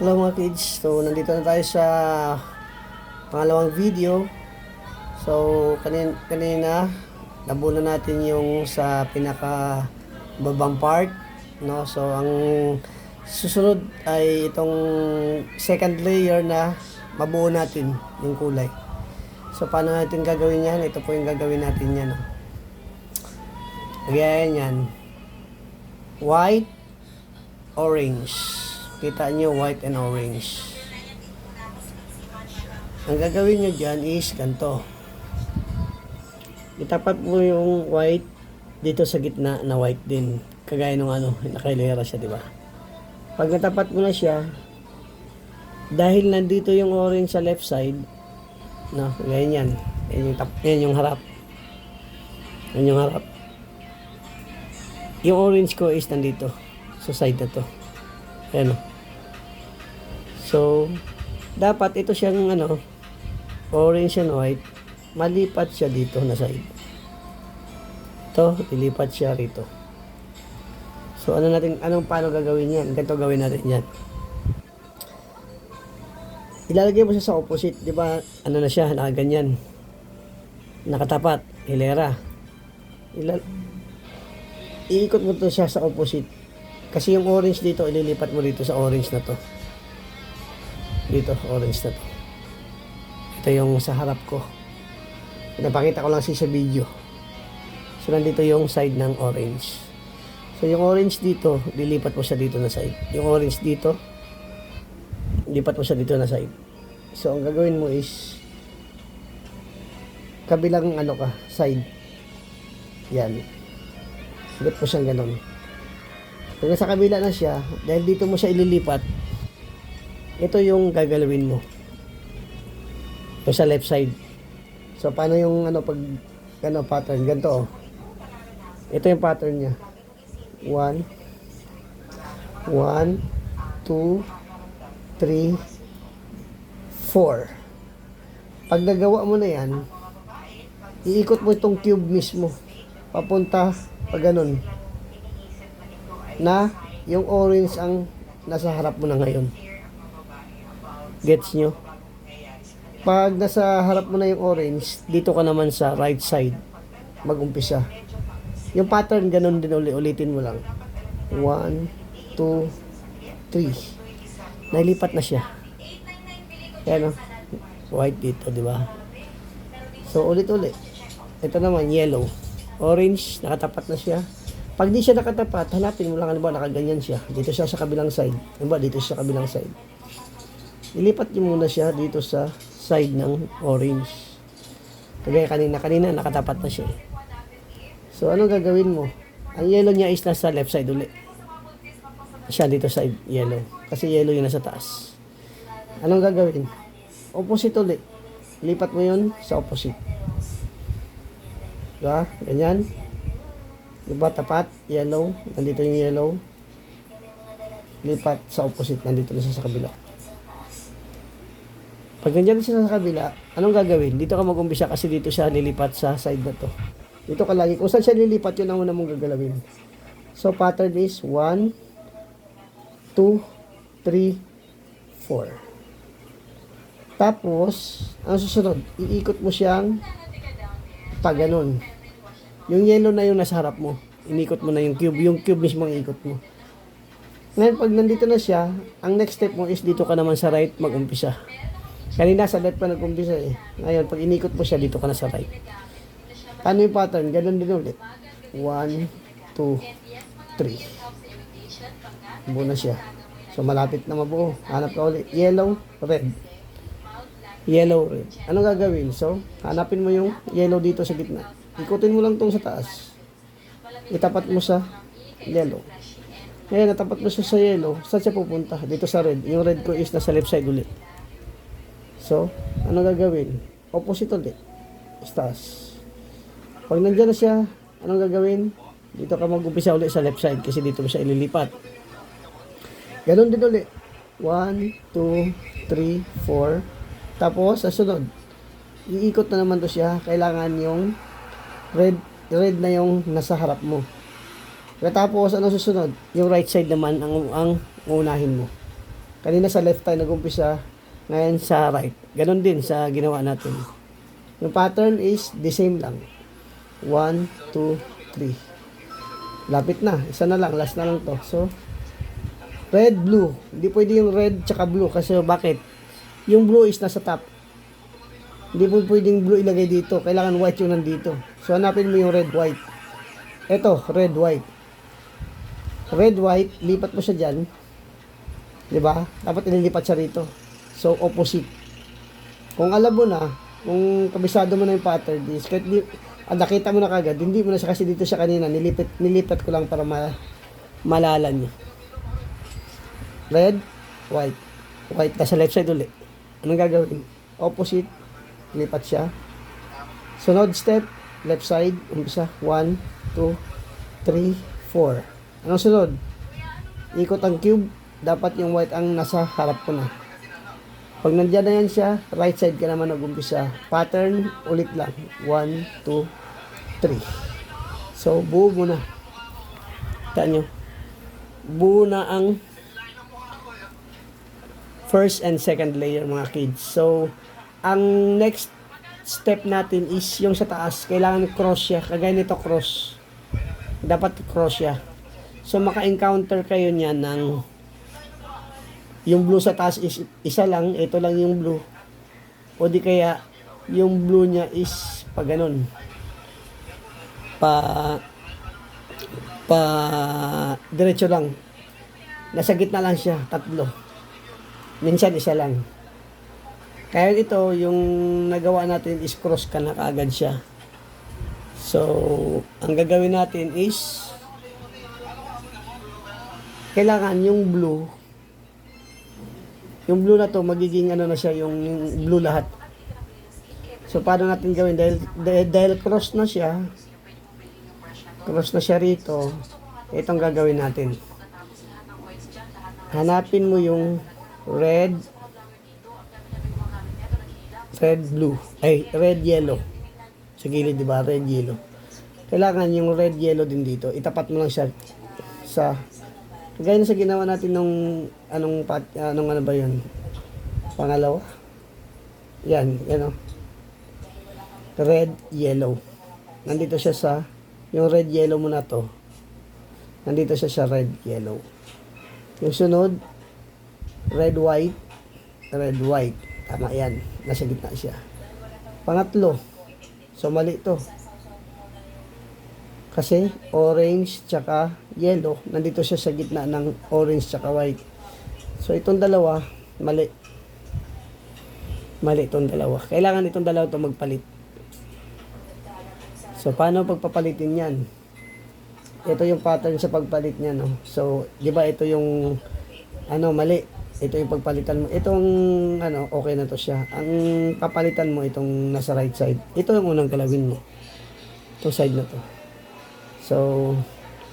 Hello mga kids, so nandito na tayo sa pangalawang video. So kanina nabunan natin yung sa pinaka babang part, no? So ang susunod ay itong second layer na mabuo natin yung kulay. So paano natin gagawin yan? Ito po yung gagawin natin yan, no? Again yan, white, orange. Kita nyo, white and orange. Ang gagawin nyo dyan is ganito. Itapat mo yung white dito sa gitna na white din. Kagaya nung nakailera siya, di ba? Pag natapat mo na siya, dahil nandito yung orange sa left side, no, ganyan yan. Yan yung harap. Yan yung harap. Yung orange ko is nandito sa side na to. Ayan o. So, dapat ito siyang orange and white, malipat siya dito na side. Ito, ilipat siya rito. So, paano gagawin yan? Ganito gawin natin yan. Ilalagay mo siya sa opposite, di ba? Na siya, nakaganyan. Nakatapat, hilera. Iikot mo to siya sa opposite. Kasi yung orange dito, ililipat mo dito sa orange na to. Dito, orange na to. Ito yung sa harap ko. Napakita ko lang sa video. So, nandito yung side ng orange. So, yung orange dito, lilipat mo siya dito na side. Yung orange dito, lipat mo siya dito na side. So, ang gagawin mo is kabilang side. Yan. Lipat mo siyang ganun. Pag nasa kabila na siya, dahil dito mo siya ililipat, ito yung gagalawin mo. Ito sa left side. So, paano yung pattern? Ganito, oh. Ito yung pattern niya. 1, 2, 3, 4. Pag nagawa mo na yan, iikot mo itong cube mismo. Papunta, pag ganun. Na, yung orange ang nasa harap mo na ngayon. Gets nyo? Pag nasa harap mo na yung orange, dito ka naman sa right side mag-umpisa. Yung pattern ganun din, ulitin mo lang. 1, 2, 3. Nailipat na siya. Ayan, white dito, di ba? So ulit-ulit. Ito naman yellow. Orange, nakatapat na siya. Pag di siya nakatapat, hanapin mo lang, nakaganyan siya. Dito siya sa kabilang side. Dito siya sa kabilang side. Ilipat nyo muna siya dito sa side ng orange. Kagaya kanina nakatapat na siya. So, anong gagawin mo? Ang yellow niya is nasa left side ulit. Siya dito side yellow. Kasi yellow yung nasa taas. Anong gagawin? Opposite ulit. Lipat mo yun sa opposite. Diba? Ganyan. Diba? Tapat. Yellow. Nandito yung yellow. Lipat sa opposite. Nandito na siya sa kabila. Pag nandiyan siya sa kabila, anong gagawin? Dito ka mag-umpisa kasi dito siya lilipat sa side na to. Dito ka lagi. Kung saan siya lilipat, yun ang una mong gagalawin. So, pattern is 1, 2, 3, 4. Tapos, ang susunod, iikot mo siyang pag ganun. Yung yellow na yung nasa harap mo. Inikot mo na yung cube. Yung cube mismo ang iikot mo. Ngayon, pag nandito na siya, ang next step mo is dito ka naman sa right mag-umpisa. Kanina sa left pa nag-umpisa eh. Ngayon, pag inikot mo siya, dito ka na sa right. Paano yung pattern? Ganun din ulit. 1, 2, 3. Buo na siya. So, malapit na mabuo. Hanap ka ulit. Yellow, red. Yellow, red. Anong gagawin? So, hanapin mo yung yellow dito sa gitna. Ikutin mo lang tong sa taas. Itapat mo sa yellow. Ngayon, natapat mo siya sa yellow. Saan siya pupunta? Dito sa red. Yung red ko is nasa left side ulit. So, ano gagawin? Opposite ulit. Taas. Pag nandiyan na siya, anong gagawin? Dito ka mag-umpisa ulit sa left side kasi dito mo siya ililipat. Ganon din ulit. 1, 2, 3, 4. Tapos, sa sunod, iikot na naman to siya. Kailangan yung red na yung nasa harap mo. Tapos, ano susunod? Yung right side naman ang unahin mo. Kanina sa left tayo nag-umpisa, ngayon sa right. Ganon din sa ginawa natin. Yung pattern is the same lang. 1, 2, 3. Lapit na. Isa na lang. Last na lang to. So, red, blue. Hindi pwede yung red tsaka blue. Kasi bakit? Yung blue is nasa top. Hindi po pwedeng blue ilagay dito. Kailangan white yung nandito. So, hanapin mo yung red, white. Ito, red, white. Red, white. Lipat mo siya dyan. Diba? Dapat ililipat siya rito. So, opposite. Kung alam mo na, kung kabisado mo na yung pattern, is kahit nakita mo na kagad, hindi mo na siya kasi dito siya kanina, nilipat ko lang para malala nyo. Red, white. White, nasa left side ulit. Anong gagawin? Opposite, lipat siya. Sunod step, left side, umpisa, 1, 2, 3, 4. Anong sunod? Ikot ang cube, dapat yung white ang nasa harap ko na. Pag nandiyan na yan siya, right side ka naman nag-umpisa. Pattern, ulit lang. 1, 2, 3. So, buo muna. Taan nyo. Buo na ang first and second layer mga kids. So, ang next step natin is yung sa taas. Kailangan cross siya. Kagaya nito cross. Dapat cross siya. So, maka-encounter kayo niyan ng yung blue sa taas is isa lang, ito lang yung blue. O di kaya, yung blue niya is pa ganun. Diretso lang. Nasa gitna lang siya, tatlo. Minsan isa lang. Kaya ito, yung nagawa natin is cross ka na kaagad siya. So, ang gagawin natin is kailangan yung blue na to magiging ano na siya, yung blue lahat. So paano natin gawin dahil cross na siya rito. Itong gagawin natin, hanapin mo yung red yellow sa gilid, diba? Red yellow, kailangan yung red yellow din dito, itapat mo lang siya sa gaya na sa ginawa natin nung ano ba yun? Pangalawa. Yan, o. Red, yellow. Nandito siya sa, yung red, yellow mo na to. Nandito siya sa red, yellow. Yung sunod, red, white. Tama yan. Nasa gitna siya. Pangatlo. So, mali to. Kasi orange tsaka yellow, nandito siya sa gitna ng orange tsaka white. So itong dalawa, mali. Mali itong dalawa. Kailangan itong dalawa to magpalit. So paano pagpapalitin yan? Ito yung pattern sa pagpalit niya, no? So, di ba ito yung mali. Ito yung pagpalitan mo. Itong okay na to siya. Ang papalitan mo itong nasa right side. Ito yung unang galawin mo. Itong side na to. So,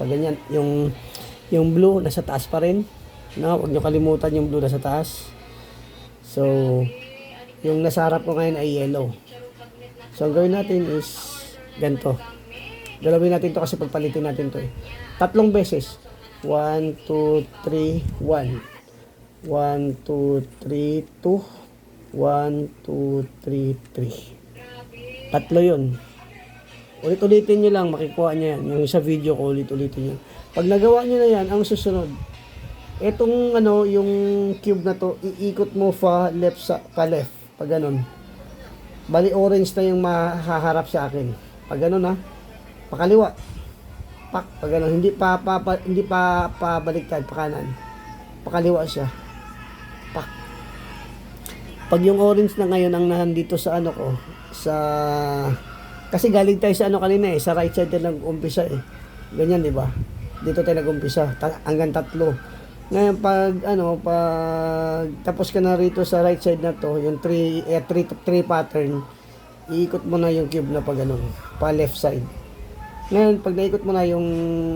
pag ganyan, yung blue nasa taas pa rin. No, huwag nyo kalimutan yung blue nasa taas. So, yung nasa harap ko ngayon ay yellow. So, ang gawin natin is ganito. Galawin natin to kasi pagpalitin natin to eh. 3 beses. 1, 2, 3, 1. 1, 2, 3, 2. 1, 2, 3, 3. 3 yun. Ulit-ulitin nyo lang, makikuha nyo yan. Yung sa video ko, ulit-ulitin nyo. Pag nagawa nyo na yan, ang susunod, etong yung cube na to, iikot mo pa left. Pag ganun. Bali, orange na yung mahaharap sa akin. Pag ganun ha, pakaliwa. Pag ganun, hindi pa baliktad, pa kanan. Pakaliwa siya. Pag yung orange na ngayon ang nandito sa kasi galing tayo sa kanina sa right side tayo nag-umpisa Ganyan, di ba? Dito tayo nag-umpisa hanggang 3. Ngayon pag tapos ka na rito sa right side na to, yung 3 pattern, iikot mo na yung cube na pa left side. Ngayon pag naikot mo na yung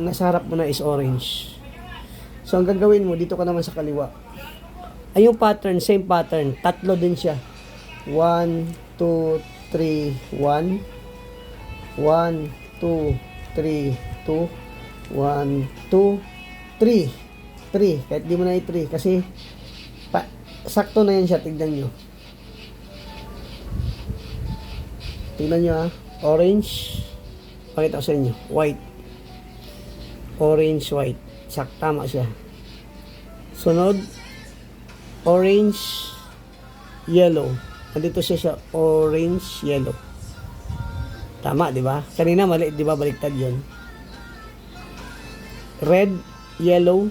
nasa harap mo na is orange. So ang gagawin mo, dito ka naman sa kaliwa. Ay yung pattern, same pattern, 3 din siya. 1, 2, 3, 1. 1, 2, 3, 2, 1, 2, 3. 3. Kahit di mo na i-3 kasi Sakto na yan siya, tignan nyo. Tignan nyo ha. Orange. Pakita ko sa inyo. White. Orange, white. Tama siya. Sunod. Orange, yellow. Nandito siya orange, yellow. Tama, di ba? Kanina mali, di ba? Baliktad yun. Red, yellow.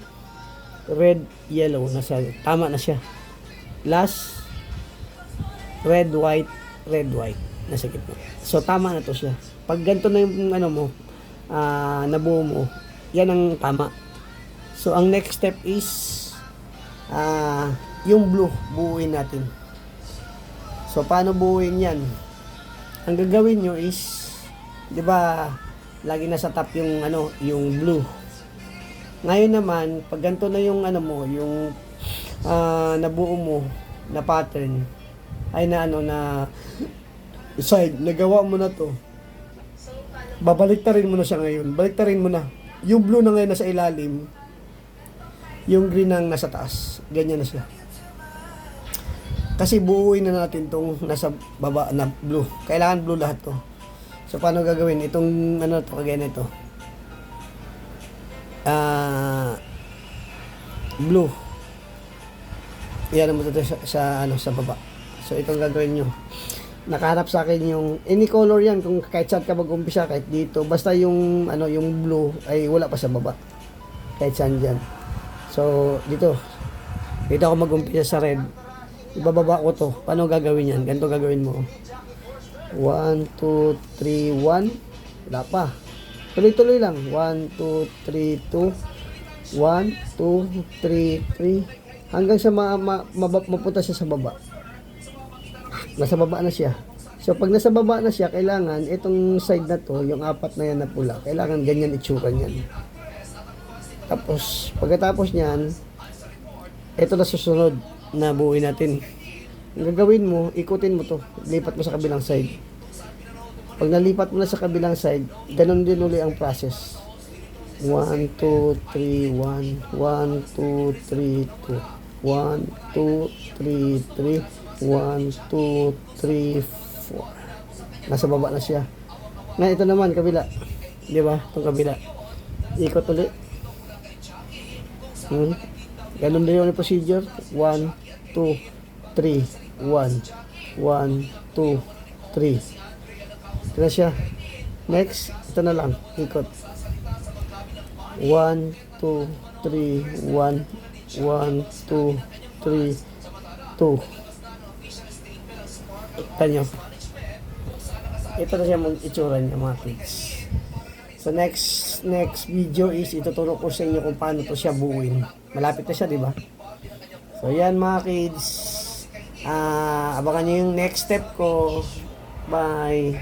Red, yellow. Tama na siya. Last, red, white, nasa gitna. So, tama na to siya. Pag ganito na yung ano mo, nabuo mo, yan ang tama. So, ang next step is, yung blue, buuin natin. So, paano buuin yan? Ang gagawin nyo is, di ba, lagi nasa top yung, yung blue. Ngayon naman, pag ganito na yung, yung, nabuo mo na pattern ay na side, nagawa mo na to, babaliktarin mo na siya ngayon, baliktarin mo na yung blue na ngayon nasa ilalim, yung green ang nasa taas, ganyan na siya kasi buuin na natin tong nasa baba na blue, kailangan blue lahat to. So paano gagawin itong to, kagaya nito, blue. Yan mo dito sa baba. So itong gagawin nyo. Nakahanap sa akin yung any color yan, kung kahit saan ka mag-umpisa, kahit dito, basta yung yung blue ay wala pa sa baba. Kahit saan diyan. So dito ako mag-umpisa sa red. Ibababa ko to. Paano gagawin yan? Ganito gagawin mo. 1 2 3 1. Wala pa. Tuloy-tuloy lang. 1 2 3 2. 1 2 3 3 hanggang sa mapunta siya sa baba. Nasa baba na siya. So pag nasa baba na siya, kailangan itong side na to, yung apat na yan na pula, kailangan ganyan itsura niyan. Tapos pagkatapos niyan, ito na susunod na buuin natin. Ang gagawin mo, ikutin mo to, lipat mo sa kabilang side. Pag nalipat mo na sa kabilang side, ganun din uli ang process. 1 2 3 1 1 2 3 2 1 2 3 3 1 2 3 4. Nasa baba na siya. Ngayon ito naman kabila. 'Di ba? Itong kabila. Ikot ulit. Ganun din yung procedure. 1 2 3 1 1 2 3. Ito na siya. Next, ito na lang. Ikot. 1 2 3 1 1 2 3 2. Tanyo. Ito na siya mong itsura niya mga kids. So next video is ituturo ko sa inyo kung paano to siya buuin. Malapit na siya, di ba? So yan mga kids. Abangan niyo yung next step ko. Bye.